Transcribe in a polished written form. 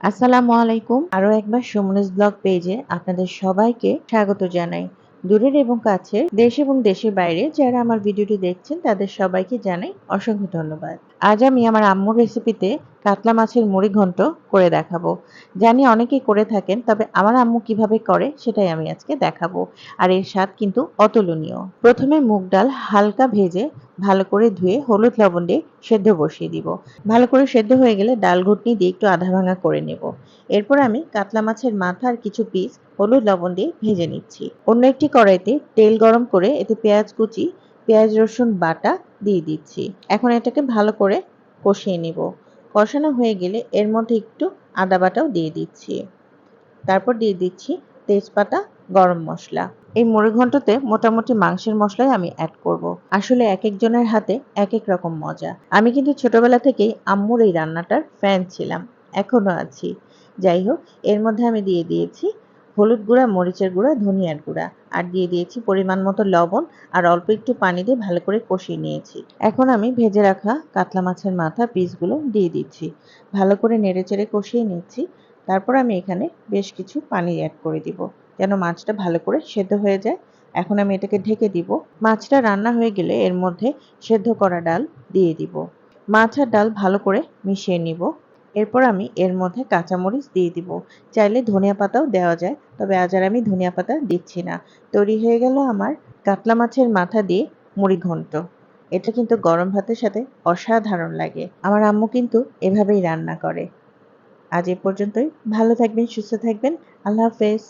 আসসালামু আলাইকুম। আরো একবার সুমনেস ব্লগ পেজে আপনাদের সবাইকে স্বাগত জানাই। দূরের এবং কাছের, দেশ এবং দেশের বাইরে যারা আমার ভিডিওটি দেখছেন তাদের সবাইকে জানাই অসংখ্য ধন্যবাদ। আজ আমি আমার আম্মুর রেসিপিতে কাতলা মাছের মুড়ি ঘন্ট করে দেখাবো। জানি অনেকেই করে থাকেন, তবে আমার আম্মু কিভাবে করে সেটাই আমি আজকে দেখাবো। আর এর স্বাদ কিন্তু অতুলনীয়। প্রথমে মুগ ডাল হালকা ভেজে ভালো করে ধুয়ে হলুদ লবণ দিয়ে সেদ্ধ বসিয়ে দিব। ভালো করে সেদ্ধ হয়ে গেলে ডাল ঘুটনি দিয়ে একটু আধা ভাঙা করে নেব। এরপর আমি কাতলা মাছের মাথা আর কিছু পিস হলুদ লবণ দিয়ে ভেজে নিচ্ছি। অন্য একটি কড়াইতে তেল গরম করে এতে পেঁয়াজ কুচি, পেঁয়াজ রসুন বাটা দিয়ে দিচ্ছি। এখন এটাকে ভালো করে কষিয়ে নেব। কষানো হয়ে গেলে এর মধ্যে একটু আদা বাটাও দিয়ে দিচ্ছি। তারপর দিয়ে দিচ্ছি তেজপাতা, গরম মসলা। এই মুড়ি ঘন্টতে মোটামুটি মাংসের মশলাই আমি অ্যাড করব। আসলে এক একজনের হাতে এক এক রকম মজা। আমি কিন্তু ছোটবেলা থেকেই আম্মুর এই রান্নাটার ফ্যান ছিলাম, এখনো আছি। যাই হোক, এর মধ্যে আমি দিয়ে দিয়েছি হলুদ গুঁড়া, মরিচের গুঁড়া, ধনিয়ার গুঁড়া আর দিয়ে দিয়েছি পরিমাণ মতো লবণ আর অল্প একটু পানি দিয়ে ভালো করে কষিয়ে নিয়েছি। এখন আমি ভেজে রাখা কাতলা মাছের মাথা পিসগুলো দিয়ে দিচ্ছি। ভালো করে নেড়েচেড়ে কষিয়ে নিচ্ছি। তারপর আমি এখানে বেশ কিছু পানি অ্যাড করে দিব, যেন মাছটা ভালো করে সেদ্ধ হয়ে যায়। এখন আমি এটাকে ঢেকে দিব। মাছটা রান্না হয়ে গেলে এর মধ্যে সেদ্ধ করা ডাল দিয়ে দিব। মাছ আর ডাল ভালো করে মিশিয়ে নিব। এরপর আমি এর মধ্যে কাঁচামরিচ দিয়ে দিব। চাইলে ধনিয়া পাতাও দেওয়া যায়, তবে আজ আর আমি ধনিয়া পাতা দিচ্ছি না। তৈরি হয়ে গেল আমার কাতলা মাছের মাথা দিয়ে মুড়ি ঘন্ট। এটা কিন্তু গরম ভাতের সাথে অসাধারণ লাগে। আমার আম্মু কিন্তু এভাবেই রান্না করে। আজ এ পর্যন্তই। ভালো থাকবেন, সুস্থ থাকবেন। আল্লাহ হাফেজ।